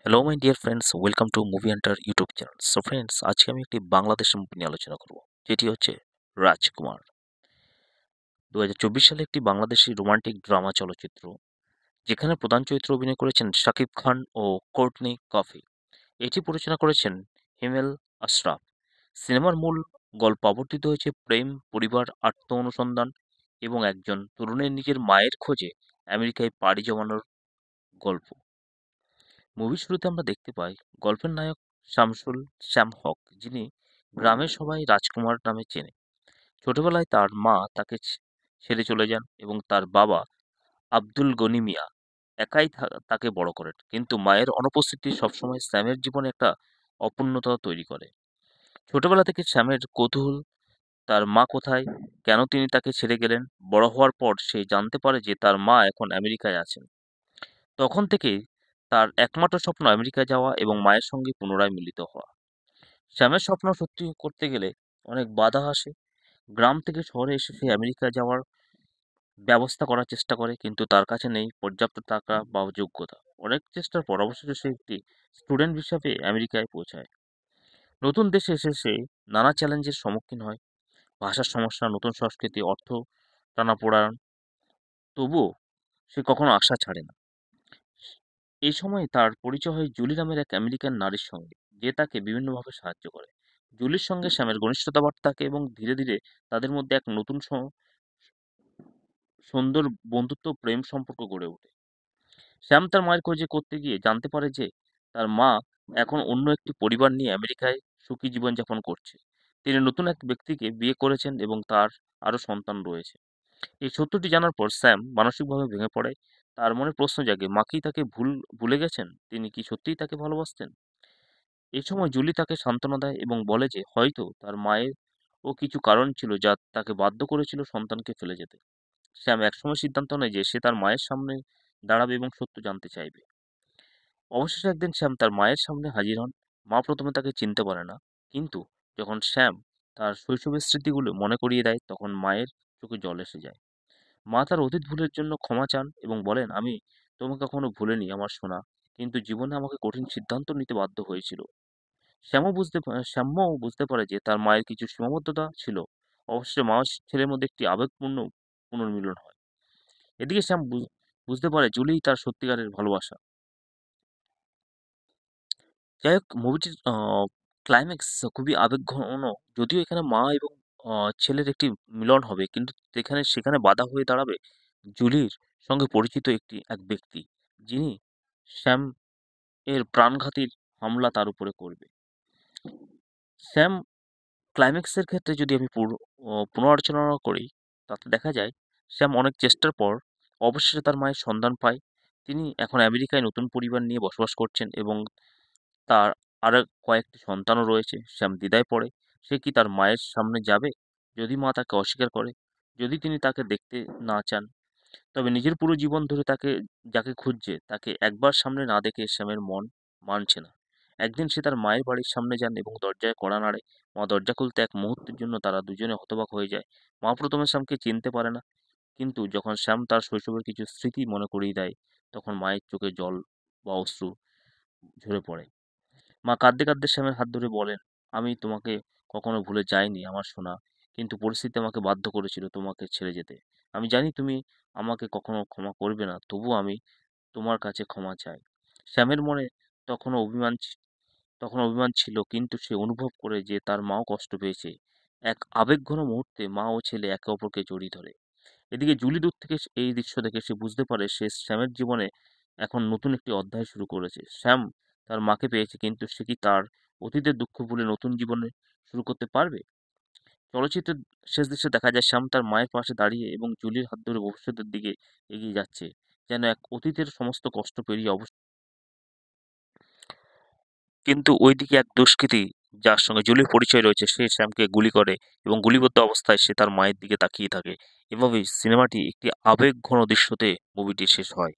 Hello my dear friends, welcome to movie Hunter YouTube channel. So friends, আজকে আমি একটি বাংলাদেশের মুভি নিয়ে আলোচনা করব, যেটি হচ্ছে রাজকুমার। 2024 সালে একটি বাংলাদেশি রোমান্টিক ড্রামা চলচ্চিত্র, যেখানে প্রধান চরিত্রে অভিনয় করেছেন শাকিব খান ও কোর্টনি কফি। এটি পরিচালনা করেছেন হিমেল আশরাফ। সিনেমার মূল গল্প আবর্তিত হয়েছে প্রেম, পরিবার, আত্ম অনুসন্ধান এবং একজন তরুণের নিজের মায়ের খোঁজে আমেরিকায় পাড়ি জমানোর গল্প। মুভির শুরুতে আমরা দেখতে পাই গল্পের নায়ক শ্যাম হক, যিনি গ্রামের সবাই রাজকুমার নামে চেনে। ছোটবেলায় তার মা তাকে ছেড়ে চলে যান এবং তার বাবা আব্দুল গনি মিয়া একাই তাকে বড় করেন। কিন্তু মায়ের অনুপস্থিতি সবসময় স্যামের জীবনে একটা অপূর্ণতা তৈরি করে। ছোটবেলা থেকে স্যামের কৌতূহল, তার মা কোথায়, কেন তিনি তাকে ছেড়ে গেলেন। বড় হওয়ার পর সে জানতে পারে যে তার মা এখন আমেরিকায় আছেন। তখন থেকেই তার একমাত্র স্বপ্ন আমেরিকায় যাওয়া এবং মায়ের সঙ্গে পুনরায় মিলিত হওয়া। স্যামের স্বপ্ন সত্যি করতে গেলে অনেক বাধা আসে। গ্রাম থেকে শহরে এসে সে আমেরিকা যাওয়ার ব্যবস্থা করার চেষ্টা করে, কিন্তু তার কাছে নেই পর্যাপ্ত টাকা বা যোগ্যতা। অনেক চেষ্টার পর অবশেষে সে একটি স্টুডেন্ট হিসাবে আমেরিকায় পৌঁছায়। নতুন দেশে এসে সে নানা চ্যালেঞ্জের সম্মুখীন হয়। ভাষার সমস্যা, নতুন সংস্কৃতি, অর্থ টানাপোড়েন। তবুও সে কখনো আশা ছাড়ে না। এই সময় তার পরিচয় হয় জুলি নামের এক আমেরিকান নারীর সঙ্গে, যে তাকে বিভিন্নভাবে সাহায্য করে। জুলির সঙ্গে স্যামের ঘনিষ্ঠতা বাড়তে থাকে এবং ধীরে ধীরে তাদের মধ্যে এক নতুন সুন্দর বন্ধুত্ব প্রেম সম্পর্ক গড়ে ওঠে। স্যাম তার মায়ের খোঁজে করতে গিয়ে জানতে পারে যে তার মা এখন অন্য একটি পরিবার নিয়ে আমেরিকায় সুখী জীবনযাপন করছে। তিনি নতুন এক ব্যক্তিকে বিয়ে করেছেন এবং তার আরও সন্তান রয়েছে। এই সত্যটি জানার পর স্যাম মানসিকভাবে ভেঙে পড়ে। তার মনে প্রশ্ন জাগে, মা কি তাকে ভুলে গেছেন? তিনি কি সত্যিই তাকে ভালোবাসতেন? এই সময় জুলি তাকে সান্ত্বনা দেয় এবং বলে যে হয়তো তার মায়ের ও কিছু কারণ ছিল যা তাকে বাধ্য করেছিল সন্তানকে ফেলে যেতে। স্যাম একসময় সিদ্ধান্ত নেয় যে সে তার মায়ের সামনে দাঁড়াবে এবং সত্য জানতে চাইবে। অবশেষে একদিন স্যাম তার মায়ের সামনে হাজির হন। মা প্রথমে তাকে চিনতে পারে না, কিন্তু যখন স্যাম তার শৈশবের স্মৃতিগুলো মনে করিয়ে দেয়, তখন মায়ের চোখে জল এসে যায়। মা তার অতীত ভুলের জন্য ক্ষমা চান এবং বলেন, আমি তোমাকে কখনো ভুলিনি আমার সোনা, কিন্তু জীবনে আমাকে কঠিন সিদ্ধান্ত নিতে বাধ্য হয়েছিল। শ্যাম্যও বুঝতে পারে যে তার মায়ের কিছু সীমাবদ্ধতা ছিল। অবশেষে মা ও ছেলের মধ্যে একটি আবেগপূর্ণ পুনর্মিলন হয়। এদিকে শ্যাম বুঝতে পারে জুলিই তার সত্যিকারের ভালোবাসা। যাই হোক, মুভিটির ক্লাইম্যাক্স খুবই আবেগঘন। যদিও এখানে মা এবং ছেলের একটি মিলন হবে, কিন্তু সেখানে বাধা হয়ে দাঁড়াবে জুলির সঙ্গে পরিচিত এক ব্যক্তি, যিনি স্যাম এর প্রাণঘাতী হামলা তার উপরে করবে। স্যাম ক্লাইম্যাক্সের ক্ষেত্রে যদি আমি পুনরালোচনা করি, তাতে দেখা যায় স্যাম অনেক চেষ্টার পর অবশেষে তার মায়ের সন্ধান পায়। তিনি এখন আমেরিকায় নতুন পরিবার নিয়ে বসবাস করছেন এবং তার আরো কয়েকটি সন্তানও রয়েছে। স্যাম দ্বিধায় পড়ে, সে কি তার মায়ের সামনে যাবে যদি মা তাকে অস্বীকার করে, যদি তিনি তাকে দেখতে না চান। তবে নিজের পুরো জীবন ধরে যাকে খুঁজছে তাকে একবার সামনে না দেখে শ্যামের মন মানছে না। একদিন সে তার মায়ের বাড়ির সামনে যান এবং দরজায় কড়া নাড়ে। মা দরজা খুলতে এক মুহূর্তের জন্য তারা দুজনে হতবাক হয়ে যায়। মা প্রথমে শ্যামকে চিনতে পারে না, কিন্তু যখন শ্যাম তার শৈশবের কিছু স্মৃতি মনে করিয়ে দেয়, তখন মায়ের চোখে জল বা অশ্রু ঝরে পড়ে। মা কাঁদতে কাঁদতে শ্যামের হাত ধরে বলেন, আমি তোমাকে কখনো ভুলে যাইনি আমার সোনা, কিন্তু পরিস্থিতি আমাকে বাধ্য করেছিল তোমাকে ছেড়ে যেতে। আমি জানি তুমি আমাকে কখনো ক্ষমা করবে না, তবুও আমি তোমার কাছে ক্ষমা চাই। শ্যামের মনে তখনও অভিমান ছি- তখন অভিমান ছিল, কিন্তু সে অনুভব করে যে তার মাও কষ্ট পেয়েছে। এক আবেগঘন মুহূর্তে মা ও ছেলে একে অপরকে জড়িয়ে ধরে। এদিকে জুলি দূর থেকে এই দৃশ্য দেখে সে বুঝতে পারে সে শ্যামের জীবনে এখন নতুন একটি অধ্যায় শুরু করেছে। শ্যাম তার মাকে পেয়েছে, কিন্তু সে কি তার অতীতের দুঃখ ভুলে নতুন জীবনে শুরু করতে পারবে? চলচ্চিত্রের শেষ দৃশ্যে দেখা যায় শ্যাম তার মায়ের পাশে দাঁড়িয়ে এবং জুলির হাত ধরে ভবিষ্যতের দিকে এগিয়ে যাচ্ছে, যেন এক অতীতের সমস্ত কষ্ট পেরিয়ে কিন্তু ওইদিকে এক দুষ্কৃতী, যার সঙ্গে জুলির পরিচয় রয়েছে, সে শ্যামকে গুলি করে এবং গুলিবিদ্ধ অবস্থায় সে তার মায়ের দিকে তাকিয়ে থাকে। এভাবেই সিনেমাটি একটি আবেগঘন দৃশ্যতে মুভিটি শেষ হয়।